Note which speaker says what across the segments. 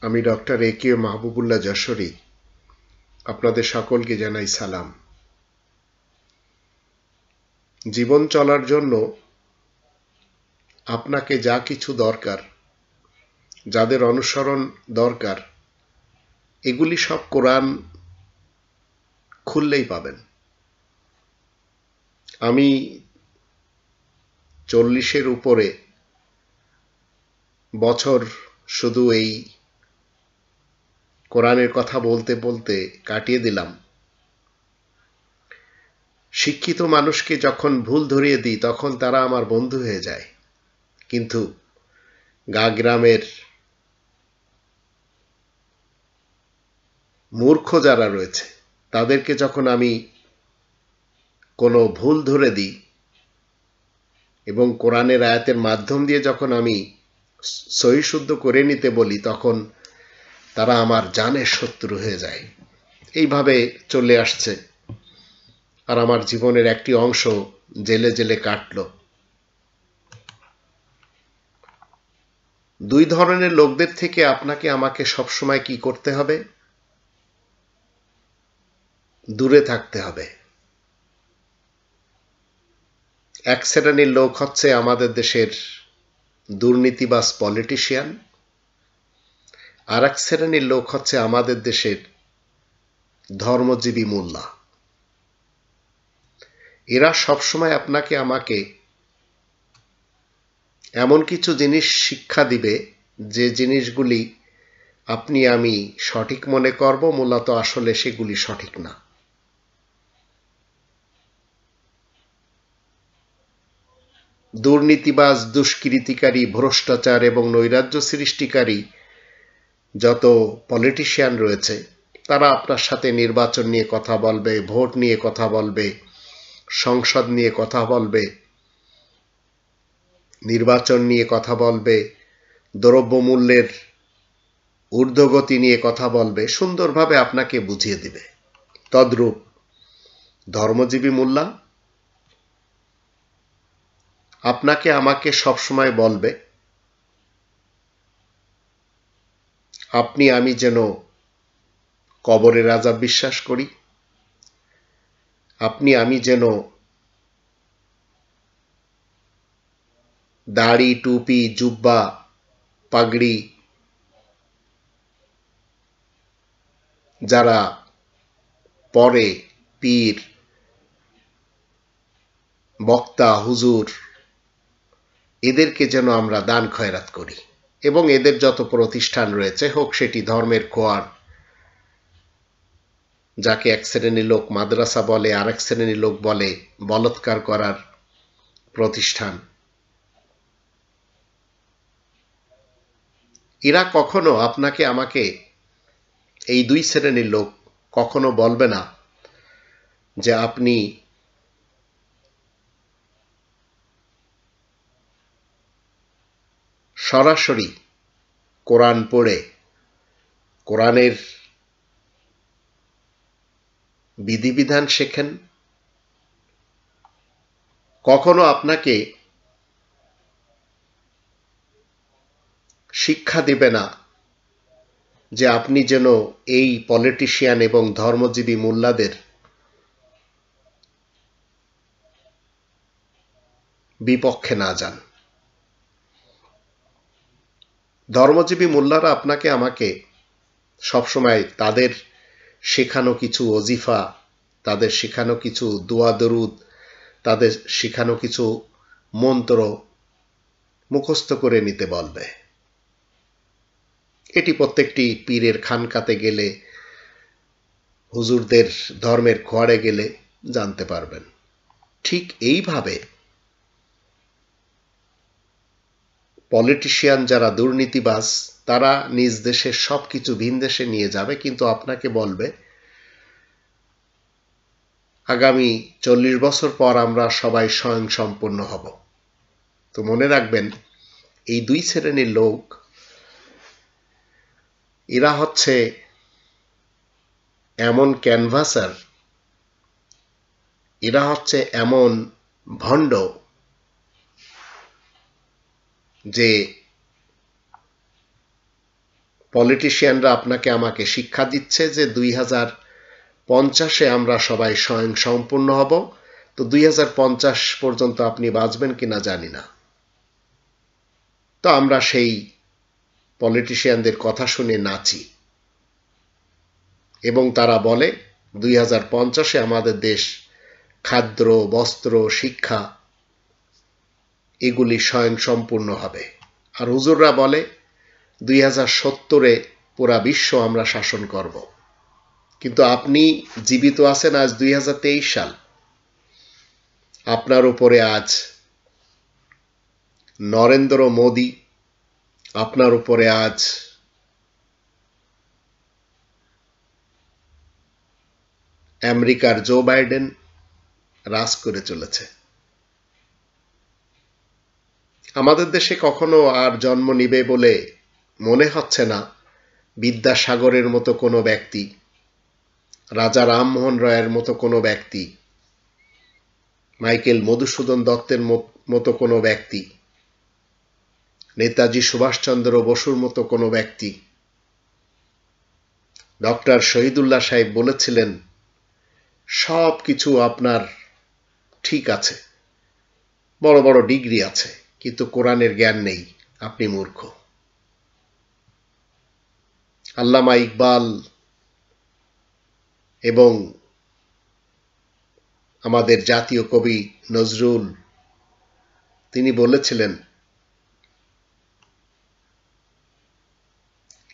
Speaker 1: আমি doctor A K Mahbubullah Jashori আপনাদের সকলকে জানাই সালাম। জীবন চলার জন্য আপনাকে যা কিছু দরকার, যাদের অনুসরণ দরকার, এগুলি সব কোরআন খুললেই পাবেন। আমি 40-এর উপরে বছর শুধু এই কোরআনের কথা বলতে বলতে কাটিয়ে দিলাম। শিক্ষিত মানুষকে যখন ভুল ধরিয়ে দিই তখন তারা আমার বন্ধু হয়ে যায়, কিন্তু গ্রামের মূর্খ যারা রয়েছে তাদেরকে যখন আমি কোনো ভুল ধরে দিই এবং কোরআনের আয়াতের মাধ্যম দিয়ে যখন আমি সহিশুদ্ধ করে নিতে বলি, তখন তারা আমার জানের শত্রু হয়ে যায়। এইভাবে চলে আসছে, আর আমার জীবনের একটি অংশ জেলে জেলে কাটল। দুই ধরনের লোকদের থেকে আপনাকে আমাকে সবসময় কি করতে হবে? দূরে থাকতে হবে। এক শ্রেণীর লোক হচ্ছে আমাদের দেশের দুর্নীতিবাজ পলিটিশিয়ান, আর এক শ্রেণীর লোক হচ্ছে আমাদের দেশের ধর্মজীবী মোল্লা। এরা সবসময় আপনাকে আমাকে এমন কিছু জিনিস শিক্ষা দিবে যে জিনিসগুলি আপনি আমি সঠিক মনে করব, মূলত আসলে সেগুলি সঠিক না। দুর্নীতিবাজ, দুষ্কৃতিকারী, ভ্রষ্টাচার এবং নৈরাজ্য সৃষ্টিকারী যত পলিটিশিয়ান রয়েছে, তারা আপনার সাথে নির্বাচন নিয়ে কথা বলবে, ভোট নিয়ে কথা বলবে, সংসদ নিয়ে কথা বলবে, নির্বাচন নিয়ে কথা বলবে, দ্রব্যমূল্যের ঊর্ধ্বগতি নিয়ে কথা বলবে, সুন্দরভাবে আপনাকে বুঝিয়ে দিবে। তদ্রূপ ধর্মজীবী মোল্লা আপনাকে আমাকে সবসময় বলবে আপনি আমি যেন কবরের আযাব বিশ্বাস করি, আপনি আমি যেন দাড়ি, টুপি, জুব্বা, পাগড়ি যারা পরে, পীর, বক্তা, হুজুর, এদেরকে যেন আমরা দান খয়রাত করি, এবং এদের যত প্রতিষ্ঠান রয়েছে, হোক সেটি ধর্মের খোয়ার, যাকে এক শ্রেণীর লোক মাদ্রাসা বলে, আর এক শ্রেণীর লোক বলে বলৎকার করার প্রতিষ্ঠান, এরা কখনো আপনাকে আমাকে, এই দুই শ্রেণীর লোক কখনো বলবে না যে আপনি সরাসরি কোরআন পড়ে কোরআনের বিধিবিধান শেখেন। কখনো আপনাকে শিক্ষা দিবে না যে আপনি যেন এই পলিটিশিয়ান এবং ধর্মজীবী মোল্লাদের বিপক্ষে না যান। ধর্মজীবী মোল্লারা আপনাকে আমাকে সবসময় তাদের শেখানো কিছু ওজিফা, তাদের শেখানো কিছু দোয়া দরুদ, তাদের শেখানো কিছু মন্ত্র মুখস্থ করে নিতে বলবে। এটি প্রত্যেকটি পীরের খানকাতে গেলে, হুজুরদের ধর্মের খোয়ারে গেলে জানতে পারবেন। ঠিক এইভাবে পলিটিশিয়ান যারা দুর্নীতিবাজ, তারা নিজ দেশের সবকিছু ভিন দেশে নিয়ে যাবে, কিন্তু আপনাকে বলবে আগামী 40 বছর পর আমরা সবাই স্বয়ংসম্পূর্ণ হব। তো মনে রাখবেন, এই দুই শ্রেণীর লোক, এরা হচ্ছে এমন ক্যানভাসার, এরা হচ্ছে এমন ভণ্ড যে পলিটিশিয়ানরা আপনাকে আমাকে শিক্ষা দিচ্ছে যে 2050-এ আমরা সবাই স্বয়ংসম্পূর্ণ হব। তো 2050 পর্যন্ত আপনি বাঁচবেন কিনা জানি না। তো আমরা সেই পলিটিশিয়ানদের কথা শুনে নাচি এবং তারা বলে 2050-এ আমাদের দেশ খাদ্য, বস্ত্র, শিক্ষা এগুলি স্বয়ংসম্পূর্ণ হবে। আর হুজুররা বলে 2070-এ পুরা বিশ্ব আমরা শাসন করব। কিন্তু আপনি জীবিত আছেন আজ 2023 সাল। আপনার উপরে আজ নরেন্দ্র মোদি, আপনার উপরে আজ আমেরিকার জো বাইডেন রাজ করে চলেছে। আমাদের দেশে কখনো আর জন্ম নিবে বলে মনে হচ্ছে না বিদ্যাসাগরের মতো কোনো ব্যক্তি, রাজা রামমোহন রায়ের মতো কোনো ব্যক্তি, মাইকেল মধুসূদন দত্তের মতো কোনো ব্যক্তি, নেতাজি সুভাষচন্দ্র বসুর মতো কোনো ব্যক্তি। ডক্টর শহীদুল্লাহ সাহেব বলেছিলেন, সব কিছু আপনার ঠিক আছে, বড় বড় ডিগ্রি আছে, কিন্তু কোরআনের জ্ঞান নেই, আপনি মূর্খ। আল্লামা ইকবাল এবং আমাদের জাতীয় কবি নজরুল তিনি বলেছিলেন,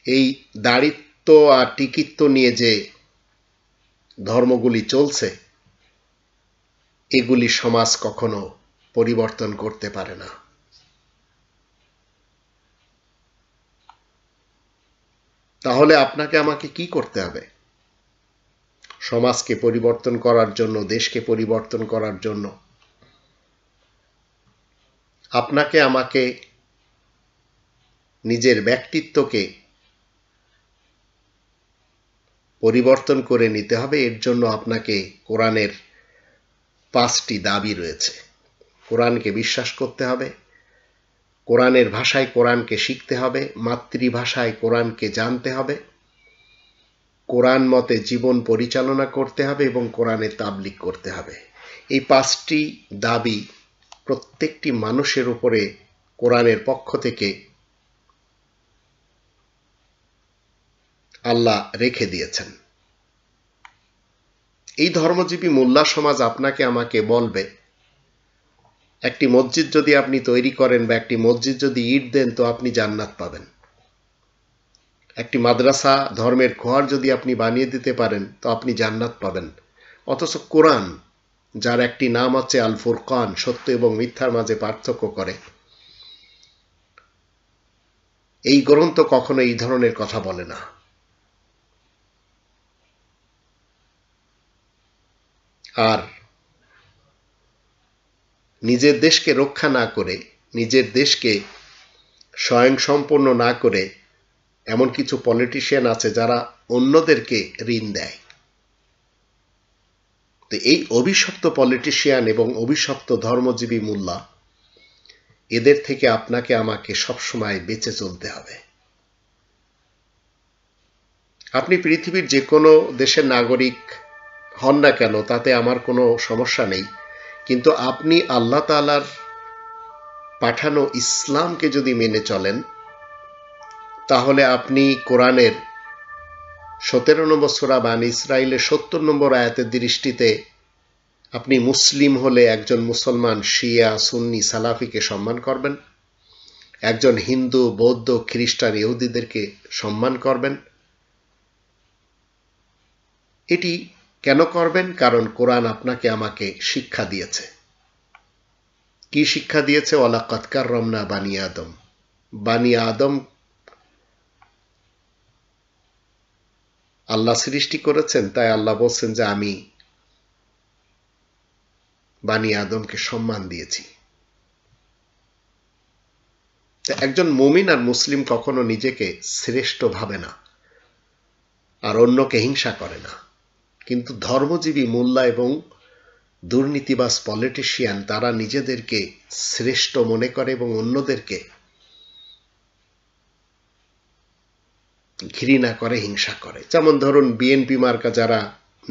Speaker 1: এই দাড়িত্ব আর টিকিত্ব নিয়ে যে ধর্মগুলি চলছে এগুলি সমাজ কখনো পরিবর্তন করতে পারে না। তাহলে আপনাকে আমাকে কি করতে হবে? সমাজকে পরিবর্তন করার জন্য, দেশকে পরিবর্তন করার জন্য আপনাকে আমাকে নিজের ব্যক্তিত্বকে পরিবর্তন করে নিতে হবে। এর জন্য আপনাকে কোরআনের 5টি দাবি রয়েছে। কোরআনকে বিশ্বাস করতে হবে, কোরআনের ভাষায় কোরআনকে শিখতে হবে, মাতৃভাষায় কোরআনকে জানতে হবে, কোরআন মতে জীবন পরিচালনা করতে হবে এবং কোরআনে তাবলীগ করতে হবে। এই 5টি দাবি প্রত্যেকটি মানুষের উপরে কোরআনের পক্ষ থেকে আল্লাহ রেখে দিয়েছেন। এই ধর্মজীবী মোল্লা সমাজ আপনাকে আমাকে বলবে, একটি মসজিদ যদি আপনি তৈরি করেন বা একটি মসজিদ যদি ইট দেন তো আপনি জান্নাত পাবেন। একটি মাদ্রাসা, ধর্মের খোয়ার যদি আপনি বানিয়ে দিতে পারেন তো আপনি জান্নাত পাবেন। অথচ কোরআন, যার একটি নাম আছে আল ফুরকান, সত্য এবং মিথ্যার মাঝে পার্থক্য করে, এই গ্রন্থ কখনো এই ধরনের কথা বলে না। আর নিজের দেশকে রক্ষা না করে, নিজের দেশকে স্বয়ংসম্পূর্ণ না করে এমন কিছু পলিটিশিয়ান আছে যারা অন্যদেরকে ঋণ দেয়। তো এই অভিশপ্ত পলিটিশিয়ান এবং অভিশপ্ত ধর্মজীবী মোল্লা, এদের থেকে আপনাকে আমাকে সবসময় বেঁচে চলতে হবে। আপনি পৃথিবীর যে কোনো দেশের নাগরিক হন না কেন, তাতে আমার কোনো সমস্যা নেই, কিন্তু আপনি আল্লাহ তাআলার পাঠানো ইসলামকে যদি মেনে চলেন তাহলে আপনি কোরআনের 17 নম্বর সূরা বানী ইসরাঈলের 70 নম্বর আয়াতের দৃষ্টিতে আপনি মুসলিম হলে একজন মুসলমান শিয়া, সুন্নি, সালাফিকে সম্মান করবেন, একজন হিন্দু, বৌদ্ধ, খ্রিস্টান, ইহুদিদেরকে সম্মান করবেন। এটি কেন করবেন? কারণ কোরআন আপনাকে আমাকে শিক্ষা দিয়েছে। কি শিক্ষা দিয়েছে? ওয়ালাকাদ কাররামনা বানি আদম। বানি আদম আল্লাহ সৃষ্টি করেছেন, তাই আল্লাহ বলছেন যে আমি বানি আদমকে সম্মান দিয়েছি। একজন মুমিন আর মুসলিম কখনো নিজেকে শ্রেষ্ঠ ভাবে না আর অন্যকে হিংসা করে না, কিন্তু ধর্মজীবী মোল্লা এবং দুর্নীতিবাজ পলিটিশিয়ান তারা নিজেদেরকে শ্রেষ্ঠ মনে করে এবং অন্যদেরকে ঘৃণা করে, হিংসা করে। যেমন ধরুন বিএনপি মার্কা যারা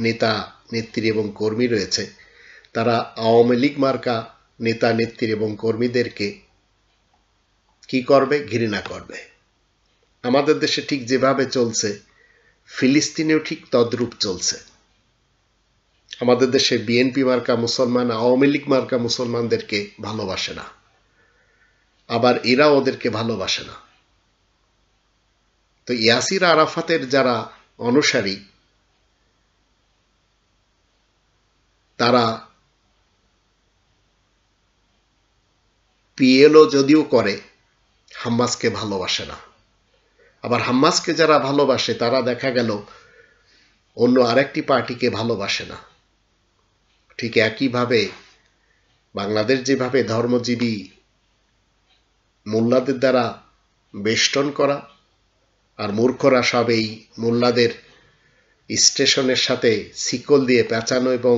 Speaker 1: নেতা নেত্রী এবং কর্মী রয়েছে, তারা আওয়ামী লীগ মার্কা নেতা নেত্রী এবং কর্মীদেরকে কি করবে? ঘৃণা করবে। আমাদের দেশে ঠিক যেভাবে চলছে, ফিলিস্তিনেও ঠিক তদ্রূপ চলছে। আমাদের দেশে বিএনপি মার্কা মুসলমান আওয়ামী লীগ মার্কা মুসলমানদেরকে ভালোবাসে না, আবার এরা ওদেরকে ভালোবাসে না। তো ইয়াসির আরাফাতের যারা অনুসারী, তারা পিএলও যদিও করে, হাম্মাসকে ভালোবাসে না। আবার হাম্মাসকে যারা ভালোবাসে তারা দেখা গেল অন্য আরেকটি পার্টিকে ভালোবাসে না। ঠিক একইভাবে বাংলাদেশ যেভাবে ধর্মজীবী মোল্লাদের দ্বারা বেষ্টন করা, আর মূর্খরা সব এই মোল্লাদের স্টেশনের সাথে শিকল দিয়ে পেঁচানো এবং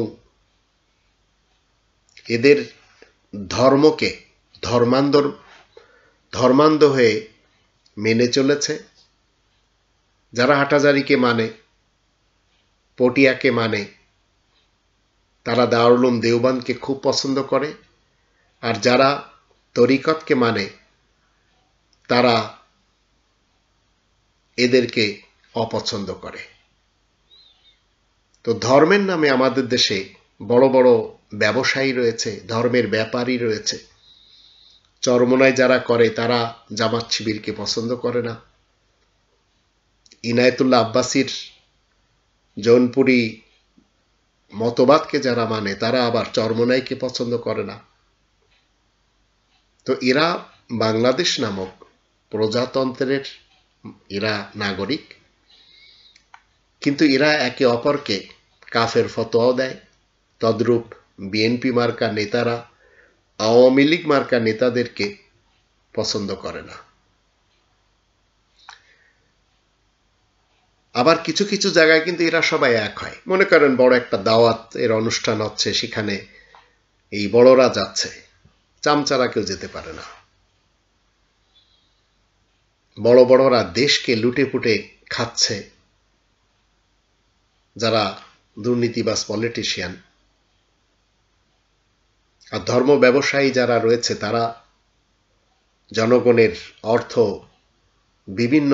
Speaker 1: এদের ধর্মকে ধর্মান্ধ হয়ে মেনে চলেছে। যারা হাটাজারিকে মানে, পটিয়াকে মানে, তারা দারুল উলুম দেওবন্দকে খুব পছন্দ করে, আর যারা তরিকতকে মানে তারা এদেরকে অপছন্দ করে। তো ধর্মের নামে আমাদের দেশে বড় বড় ব্যবসায়ী রয়েছে, ধর্মের ব্যাপারী রয়েছে। চরমোনাই যারা করে তারা জামাত শিবিরকে পছন্দ করে না। ইনায়েতুল্লাহ আব্বাসীর জৌনপুরি মতবাদকে যারা মানে তারা আবার চরমোনাইকে পছন্দ করে না। তো এরা বাংলাদেশ নামক প্রজাতন্ত্রের এরা নাগরিক, কিন্তু এরা একে অপরকে কাফের ফতোয়াও দেয়। তদ্রূপ বিএনপি মার্কা নেতারা আওয়ামী লীগ মার্কা নেতাদেরকে পছন্দ করে না। আবার কিছু কিছু জায়গায় কিন্তু এরা সবাই এক হয়। মনে করেন বড় একটা দাওয়াত এর অনুষ্ঠান হচ্ছে, সেখানে এই বড়রা যাচ্ছে, চামচারা কেউ যেতে পারে না। বড় বড়রা দেশকে লুটে পুটে খাচ্ছে, যারা দুর্নীতিবাজ পলিটিশিয়ান। আর ধর্ম ব্যবসায়ী যারা রয়েছে তারা জনগণের অর্থ বিভিন্ন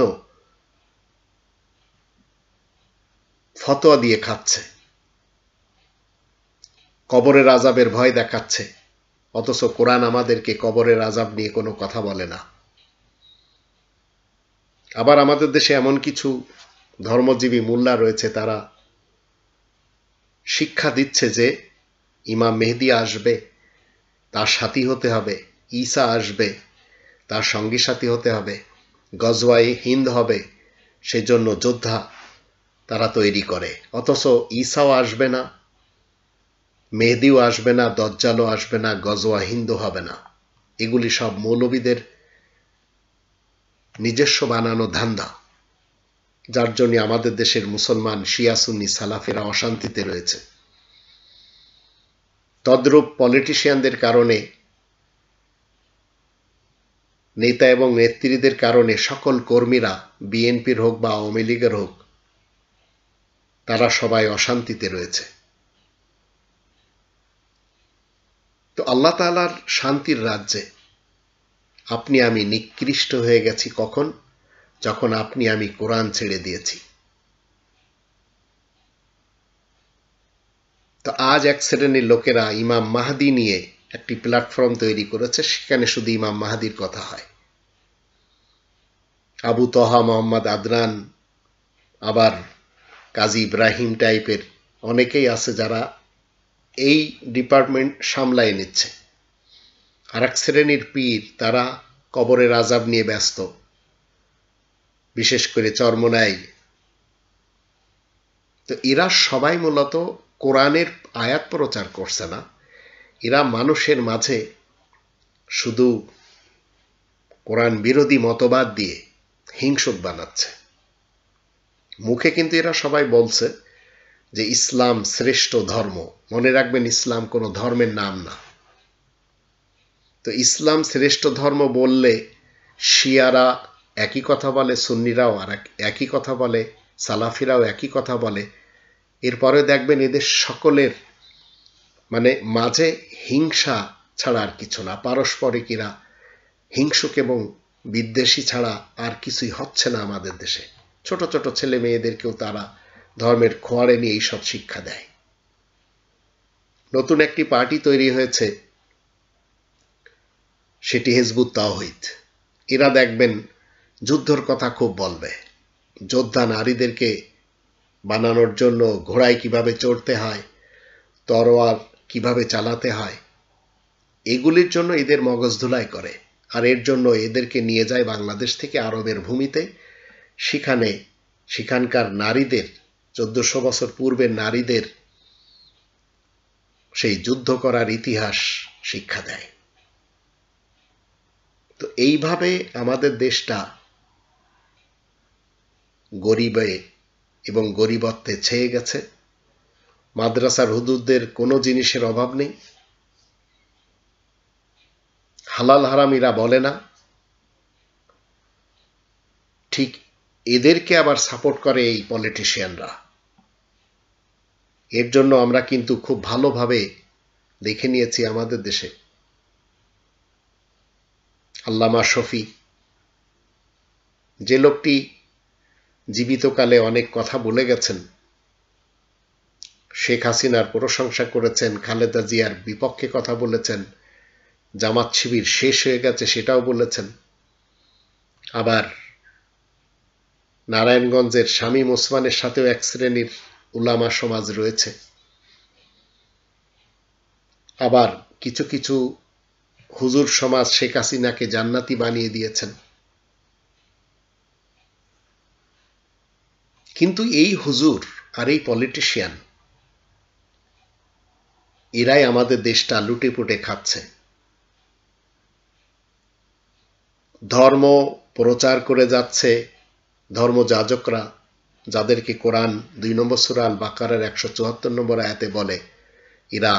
Speaker 1: ফতোয়া দিয়ে খাচ্ছে, কবরের আযাবের ভয় দেখাচ্ছে, অথচ কোরআন আমাদেরকে কবরের আযাব নিয়ে কোনো কথা বলে না। আবার আমাদের দেশে এমন কিছু ধর্মজীবী মোল্লা রয়েছে, তারা শিক্ষা দিচ্ছে যে ইমাম মেহেদী আসবে, তার সাথী হতে হবে, ঈসা আসবে, তার সঙ্গী সাথী হতে হবে, গজওয়ায়ে হিন্দ হবে, সেজন্য যোদ্ধা তারা তৈরি করে। অথচ ঈসাও আসবে না, মেহেদীও আসবে না, দজ্জালও আসবে না, গজওয়া হিন্দু হবে না। এগুলি সব মৌলবীদের নিজস্ব বানানো ধান্দা, যার জন্য আমাদের দেশের মুসলমান শিয়া সুন্নি সালাফেরা অশান্তিতে রয়েছে। তদ্রূপ পলিটিশিয়ানদের কারণে, নেতা এবং নেত্রীদের কারণে সকল কর্মীরা, বিএনপির হোক বা আওয়ামী লীগের হোক, তারা সবাই অশান্তিতে রয়েছে। তো আল্লাহ তাআলার শান্তির রাজ্যে আপনি আমি নিকৃষ্ট হয়ে গেছি কখন? যখন আপনি আমি কোরআন ছেড়ে দিয়েছি। তো আজ এক শ্রেণীর লোকেরা ইমাম মাহদী নিয়ে একটি প্ল্যাটফর্ম তৈরি করেছে, সেখানে শুধু ইমাম মাহদীর কথা হয়। আবু তহা, মোহাম্মদ আদনান, আবার কাজী ইব্রাহিম টাইপের অনেকেই আছে যারা এই ডিপার্টমেন্ট সামলায় নিচ্ছে। আর এক শ্রেণীর পীর, তারা কবরের আযাব নিয়ে ব্যস্ত, বিশেষ করে চরমোনাই। তো এরা সবাই মূলত কোরআনের আয়াত প্রচার করছে না, এরা মানুষের মাঝে শুধু কোরআন বিরোধী মতবাদ দিয়ে হিংসুক বানাচ্ছে। মুখে কিন্তু এরা সবাই বলছে যে ইসলাম শ্রেষ্ঠ ধর্ম। মনে রাখবেন, ইসলাম কোনো ধর্মের নাম না। তো ইসলাম শ্রেষ্ঠ ধর্ম বললে শিয়ারা একই কথা বলে, সুন্নিরাও আর একই কথা বলে, সালাফিরাও একই কথা বলে। এরপরে দেখবেন এদের সকলের মানে মাঝে হিংসা ছাড়া আর কিছু না, পারস্পরিক এরা হিংসুক এবং বিদ্বেষী ছাড়া আর কিছুই হচ্ছে না আমাদের দেশে। ছোট ছোট ছেলে মেয়েদেরকেও তারা ধর্মের খোয়াড়ে নিয়ে এইসব শিক্ষা দেয়। নতুন একটি পার্টি তৈরি হয়েছে, সেটি হিজবুত তাওহীদ। এরা দেখবেন যুদ্ধর কথা খুব বলবে, যোদ্ধা নারীদেরকে বানানোর জন্য ঘোড়ায় কিভাবে চড়তে হয়, তরোয়ার কিভাবে চালাতে হয়, এগুলির জন্য এদের মগজ ধুলাই করে। আর এর জন্য এদেরকে নিয়ে যায় বাংলাদেশ থেকে আরবের ভূমিতে, সেখানকার নারীদের 1400 বছর পূর্বের নারীদের সেই যুদ্ধ করার ইতিহাস শিক্ষা দেয়। তো এইভাবে আমাদের দেশটা গরিবে এবং গরিবত্বে ছেয়ে গেছে। মাদ্রাসার হুজুরদের কোনো জিনিসের অভাব নেই, হালাল হারাম এরা বলে না, ঠিক এদেরকে আবার সাপোর্ট করে এই পলিটিশিয়ানরা। এর জন্য আমরা কিন্তু খুব ভালোভাবে দেখে নিয়েছি আমাদের দেশে আল্লামা শফী, যে লোকটি জীবিতকালে অনেক কথা বলে গেছেন, শেখ হাসিনার প্রশংসা করেছেন, খালেদা জিয়ার বিপক্ষে কথা বলেছেন, জামাত শিবির শেষ হয়ে গেছে সেটাও বলেছেন। আবার নারায়ণগঞ্জের শামীম ওসমানের সাথেও এক শ্রেণীর উলামা সমাজ রয়েছে। আবার কিছু কিছু হুজুর সমাজ শেখ হাসিনাকে জান্নাতি বানিয়ে দিয়েছেন। কিন্তু এই হুজুর আর এই পলিটিশিয়ান এরাই আমাদের দেশটা লুটে পুটে খাচ্ছে। ধর্ম প্রচার করে যাচ্ছে ধর্মযাজকরা, যাদেরকে কোরআন 2 নম্বর সূরা আল বাকারার 174 নম্বর আয়াতে বলে এরা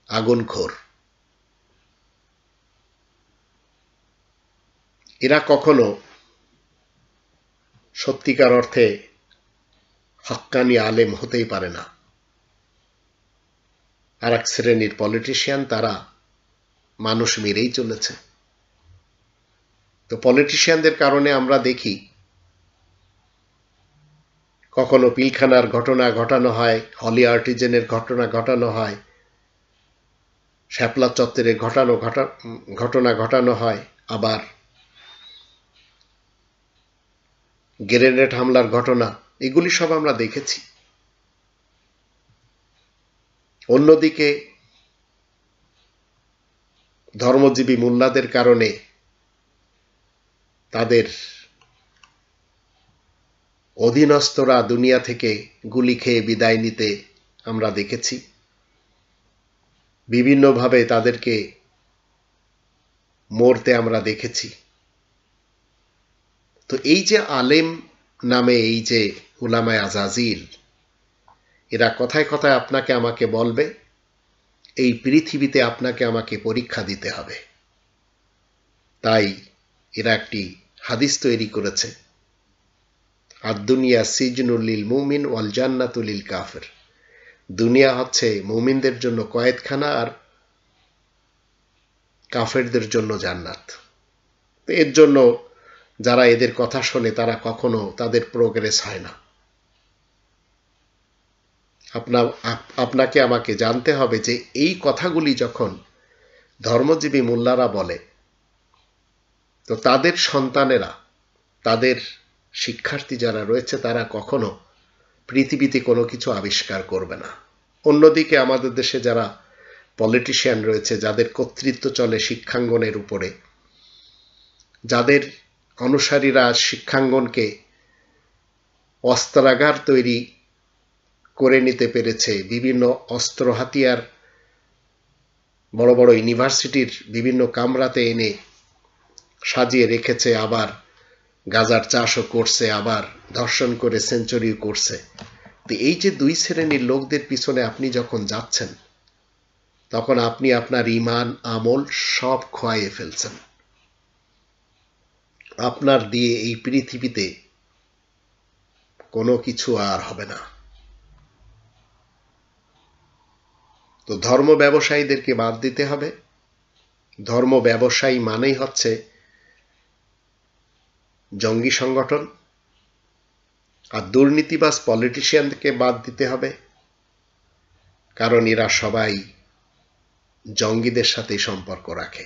Speaker 1: আগুনখোর। এরা কখনো সত্যিকার অর্থে হক্কানি আলেম হতেই পারে না। আর এক শ্রেণীর পলিটিশিয়ান, তারা মানুষ মেরেই চলেছে। তো পলিটিশিয়ানদের কারণে আমরা দেখি কখনো পিলখানার ঘটনা ঘটানো হয়, হলি আর্টিজেনের ঘটনা ঘটানো হয়, শ্যাপলা চত্বরে ঘটনা ঘটানো হয়, আবার গ্রেনেড হামলার ঘটনা, এগুলি সব আমরা দেখেছি। অন্যদিকে ধর্মজীবী মুল্লাদের কারণে তাদের অধীনস্থরা দুনিয়া থেকে গুলি খেয়ে বিদায় নিতে আমরা দেখেছি। বিভিন্নভাবে তাদেরকে মরতে আমরা দেখেছি। তো এই যে আলেম নামে এই যে উলামায়ে আজাজিল, এরা কথায় কথায় আপনাকে আমাকে বলবে এই পৃথিবীতে আপনাকে আমাকে পরীক্ষা দিতে হবে। তাই এরা একটি হাদিস তৈরি করেছে, আদ-দুনিয়া সিজনুল লিল মুমিন ওয়াল জান্নাতুল লিল কাফির। দুনিয়া হচ্ছে মুমিনদের জন্য কয়েদখানা আর কাফেরদের জন্য জান্নাত। এর জন্য যারা এদের কথা শোনে তারা কখনো তাদের প্রোগ্রেস হয় না। আপনাকে আমাকে জানতে হবে যে এই কথাগুলি যখন ধর্মজীবী মোল্লারা বলে, তো তাদের সন্তানেরা, তাদের শিক্ষার্থী যারা রয়েছে, তারা কখনো পৃথিবীতে কোনো কিছু আবিষ্কার করবে না। অন্যদিকে আমাদের দেশে যারা পলিটিশিয়ান রয়েছে, যাদের কর্তৃত্ব চলে শিক্ষাঙ্গনের উপরে, যাদের অনুসারীরা শিক্ষাঙ্গনকে অস্ত্রাগার তৈরি করে নিতে পেরেছে, বিভিন্ন অস্ত্র হাতিয়ার বড় বড় ইউনিভার্সিটির বিভিন্ন কামরাতে এনে সাজিয়ে রেখেছে, আবার গাজার চাষও করছে, আবার ধর্ষণ করে সেঞ্চুরিও করছে। তো এই যে দুই শ্রেণীর লোকদের পিছনে আপনি যখন যাচ্ছেন, তখন আপনি আপনার ঈমান আমল সব খোয়াইয়ে ফেলছেন। আপনার দিয়ে এই পৃথিবীতে কোনো কিছু আর হবে না। তো ধর্ম ব্যবসায়ীদেরকে বাদ দিতে হবে। ধর্ম ব্যবসায়ী মানেই হচ্ছে জঙ্গি সংগঠন। আর দুর্নীতিবাজ পলিটিশিয়ানকে বাদ দিতে হবে, কারণ এরা সবাই জঙ্গিদের সাথে সম্পর্ক রাখে।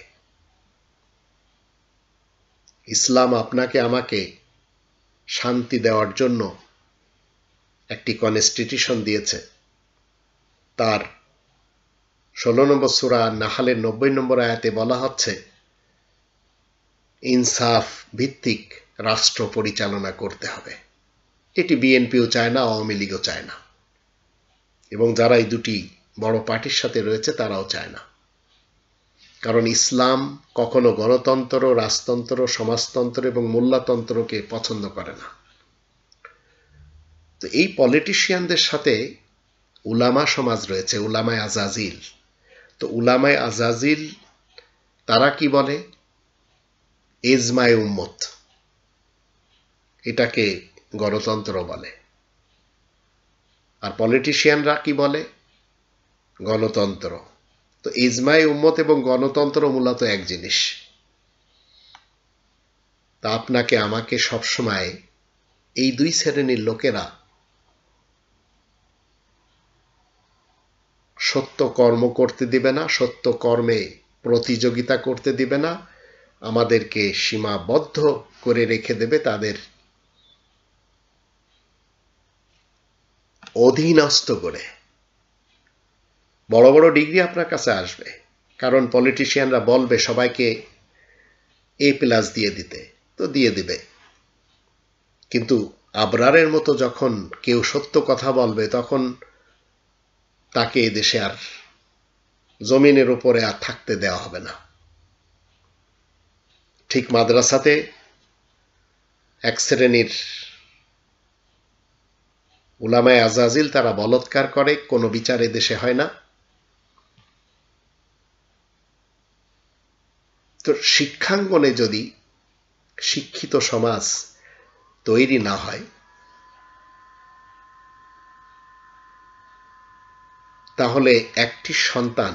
Speaker 1: ইসলাম আপনাকে আমাকে শান্তি দেওয়ার জন্য একটি কনস্টিটিউশন দিয়েছে। তার 16 নম্বর সূরা নাহলের 90 নম্বর আয়াতে বলা হচ্ছে ইনসাফ ভিত্তিক রাষ্ট্র পরিচালনা করতে হবে। এটি বিএনপিও চায় না, আওয়ামী লীগও চায় না, এবং যারা এই দুটি বড় পার্টির সাথে রয়েছে তারাও চায় না। কারণ ইসলাম কখনো গণতন্ত্র, রাজতন্ত্র, সমাজতন্ত্র এবং মোল্লাতন্ত্রকে পছন্দ করে না। তো এই পলিটিশিয়ানদের সাথে উলামা সমাজ রয়েছে, উলামায়ে আজাজিল। তো উলামায়ে আজাজিল তারা কি বলে? এজমায়ে উম্মত, এটাকে গণতন্ত্র বলে। আর পলিটিশিয়ানরা কি বলে? গণতন্ত্র। তো ইজমায়ে উম্মত এবং গণতন্ত্র মূলত এক জিনিস। তা আপনাকে আমাকে সবসময় এই দুই শ্রেণীর লোকেরা সত্য কর্ম করতে দিবে না, সত্য কর্মে প্রতিযোগিতা করতে দিবে না, আমাদেরকে সীমাবদ্ধ করে রেখে দেবে তাদের অধীনস্থ করে। বড় বড় ডিগ্রি আপনার কাছে আসবে, কারণ পলিটিশিয়ানরা বলবে সবাইকে A+ দিয়ে দিতে, তো দিয়ে দিবে। কিন্তু আবরারের মতো যখন কেউ সত্য কথা বলবে, তখন তাকে এদেশে আর জমিনের উপরে আর থাকতে দেওয়া হবে না। ঠিক মাদ্রাসাতে এক শ্রেণীর উলামায়ে আজাজিল তারা বলৎকার করে, কোনো বিচার এদেশে হয় না। তো শিক্ষাঙ্গনে যদি শিক্ষিত সমাজ তৈরি না হয়, তাহলে একটি সন্তান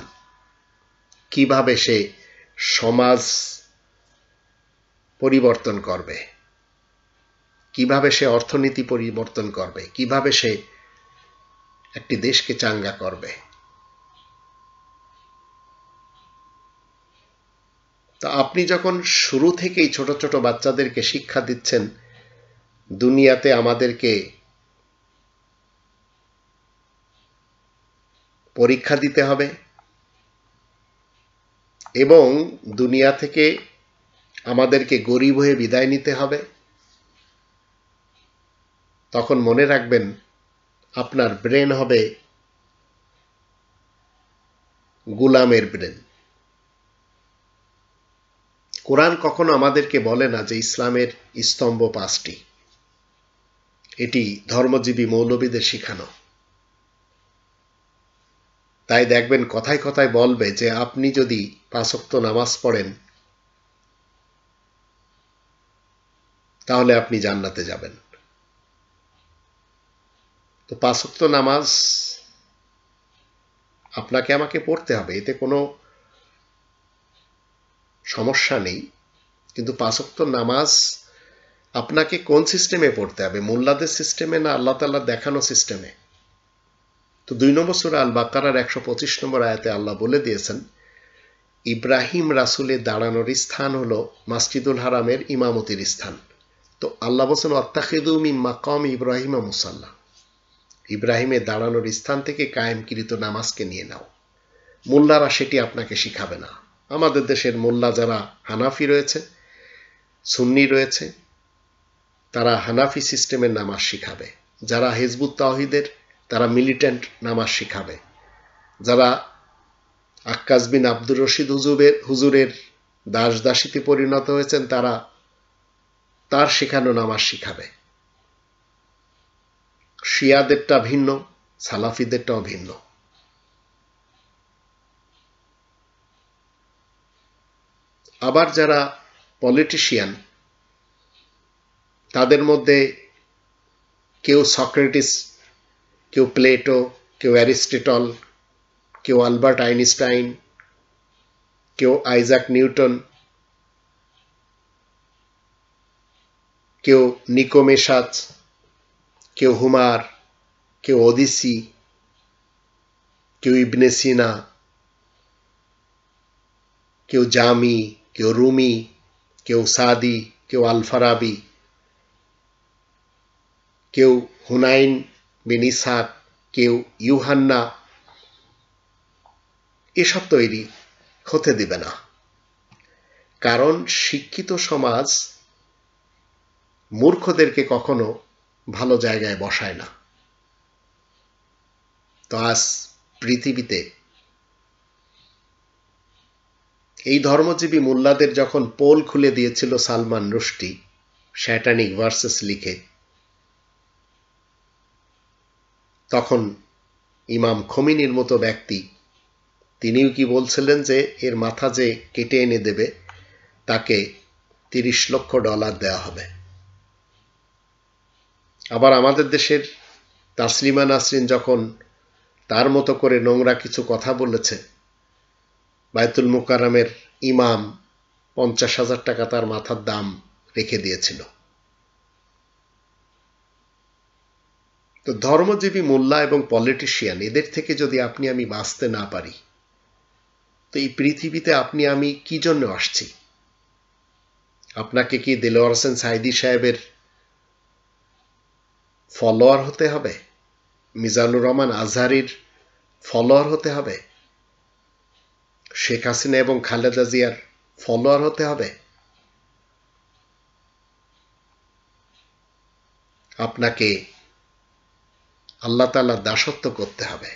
Speaker 1: কিভাবে সে সমাজ পরিবর্তন করবে, কিভাবে সে অর্থনীতি পরিবর্তন করবে, কিভাবে সে একটি দেশকে চাঙ্গা করবে? তা আপনি যখন শুরু থেকেই ছোট ছোট বাচ্চাদেরকে শিক্ষা দিচ্ছেন দুনিয়াতে আমাদেরকে পরীক্ষা দিতে হবে এবং দুনিয়া থেকে আমাদেরকে গরিব হয়ে বিদায় নিতে হবে, তখন মনে রাখবেন আপনার ব্রেন হবে গোলামের ব্রেন। কোরআন কখনো আমাদেরকে বলে না যে ইসলামের স্তম্ভ 5টি। এটি ধর্মজীবী মৌলবীদের শিখানো। তাই দেখবেন কথায় কথায় বলবে যে আপনি যদি 5 ওয়াক্ত নামাজ পড়েন তাহলে আপনি জান্নাতে যাবেন। তো 5 ওয়াক্ত নামাজ আপনাকে আমাকে পড়তে হবে, এতে কোনো সমস্যা নেই। কিন্তু 5 ওয়াক্ত নামাজ আপনাকে কোন সিস্টেমে পড়তে হবে? মোল্লাদের সিস্টেমে না আল্লাহ তাআলার দেখানো সিস্টেমে? তো 2 নম্বর সূরা আল বাকারার 125 নম্বর আয়াতে আল্লাহ বলে দিয়েছেন ইব্রাহিম রাসূলের দাঁড়ানোর স্থান হলো মসজিদুল হারামের ইমামতির স্থান। তো আল্লাহ বলেন ওয়াত্তাখিযু মিন মাকাম ইব্রাহিম মুসাল্লা, ইব্রাহিমের দাঁড়ানোর স্থান থেকে কায়েমকৃত নামাজকে নিয়ে নাও। মোল্লারা সেটি আপনাকে শিখাবে না। আমাদের দেশের মোল্লা যারা হানাফি রয়েছে, সুন্নি রয়েছে, তারা হানাফি সিস্টেমের নামাজ শিখাবে। যারা হিজবুত তাওহীদের তারা মিলিট্যান্ট নামাজ শিখাবে। যারা আক্কাস বিন আব্দুর রশিদ হুজুরের দাস দাসীতে পরিণত হয়েছেন তারা তার শেখানো নামাজ শিখাবে। শিয়াদেরটা ভিন্ন, সালাফিদেরটাও ভিন্ন। আবার যারা পলিটিশিয়ান তাদের মধ্যে কেউ সক্রেটিস, কেউ প্লেটো, কেউ অ্যারিস্টটল, কেউ আলবার্ট আইনস্টাইন, কেউ আইজাক নিউটন, কেউ নিকোমেশাস, কেউ হুমার, কেউ ওদিসি, কেউ ইবনে সিনা, কেউ জামি, কেউ রুমি, কেউ সাদি, কেউ আল ফারাবি, কেউ হুনাইন বিন ইসহাক, কেউ ইউহান্না, এসব তৈরি হতে দিবে না। কারণ শিক্ষিত সমাজ মূর্খদেরকে কখনো ভালো জায়গায় বসায় না। তো আজ পৃথিবীতে এই ধর্মজীবী মোল্লাদের যখন পোল খুলে দিয়েছিল সালমান রুশদি স্যাটানিক ভার্সেস লিখে, তখন ইমাম খোমেনির মতো ব্যক্তি তিনিও কি বলছিলেন যে এর মাথা যে কেটে এনে দেবে তাকে $30 লক্ষ দেওয়া হবে। আবার আমাদের দেশের তাসলিমা নাসরিন যখন তার মতো করে নোংরা কিছু কথা বলেছে, বায়তুল মুকাররমের ইমাম 50,000 টাকা তার মাথার দাম রেখে দিয়েছিল। তো ধর্মজীবী মোল্লা এবং পলিটিশিয়ান এদের থেকে যদি আপনি আমি বাঁচতে না পারি, তো এই পৃথিবীতে আপনি আমি কি জন্য আসছি? আপনাকে কি দেলোয়ার হোসেন সাঈদী সাহেবের ফলোয়ার হতে হবে? মিজানুর রহমান আজহারীর ফলোয়ার হতে হবে? শেখ হাসিনা এবং খালেদা জিয়ার ফলোয়ার হতে হবে? আপনাকে আল্লাহ তাআলার দাসত্ব করতে হবে।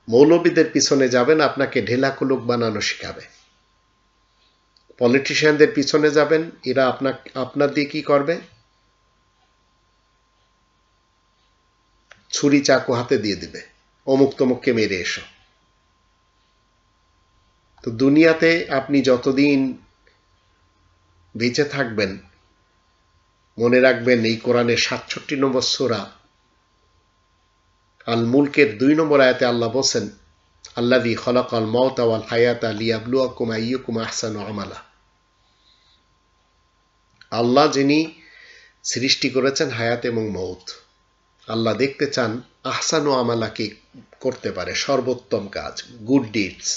Speaker 1: মৌলবীদের পিছনে যাবেন, আপনাকে ঢেলা কুলুক বানানো শিখাবে। পলিটিশিয়ানদের পিছনে যাবেন, এরা আপনার দিয়ে কি করবে? ছুরি চাকু হাতে দিয়ে দিবে, অমুক তমুককে মেরে এসো। তো দুনিয়াতে আপনি যতদিন বেঁচে থাকবেন, মনে রাখবেন এই কোরআনের 67 নম্বর সূরা আল মুলকের 2 নম্বর আয়াতে আল্লাহ বলেন, আল্লাযী খালাকাল মাউতা ওয়াল হায়াতা লিয়াবলুয়াকুম আইয়ুকুম আহসানু আমালা। আল্লাহ যিনি সৃষ্টি করেছেন হায়াত এবং মৌত, আল্লাহ দেখতে চান আহসানু আমালা কি করতে পারে, সর্বোত্তম কাজ, গুড ডিডস।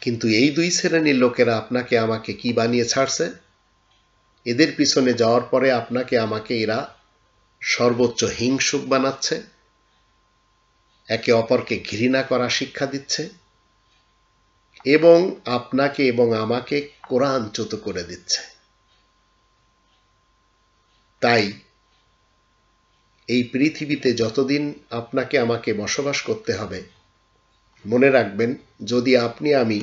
Speaker 1: কিন্তু এই দুই শ্রেণীর লোকেরা আপনাকে আমাকে কি বানিয়ে ছাড়ছে? এদের পিছনে যাওয়ার পরে আপনাকে আমাকে এরা সর্বোচ্চ হিংসুক বানাচ্ছে, একে অপরকে ঘৃণা করা শিক্ষা দিচ্ছে এবং আপনাকে এবং আমাকে কোরআনচ্যুত করে দিচ্ছে। তাই এই পৃথিবীতে যতদিন আপনাকে আমাকে বসবাস করতে হবে, মনে রাখবেন যদি আপনি আমি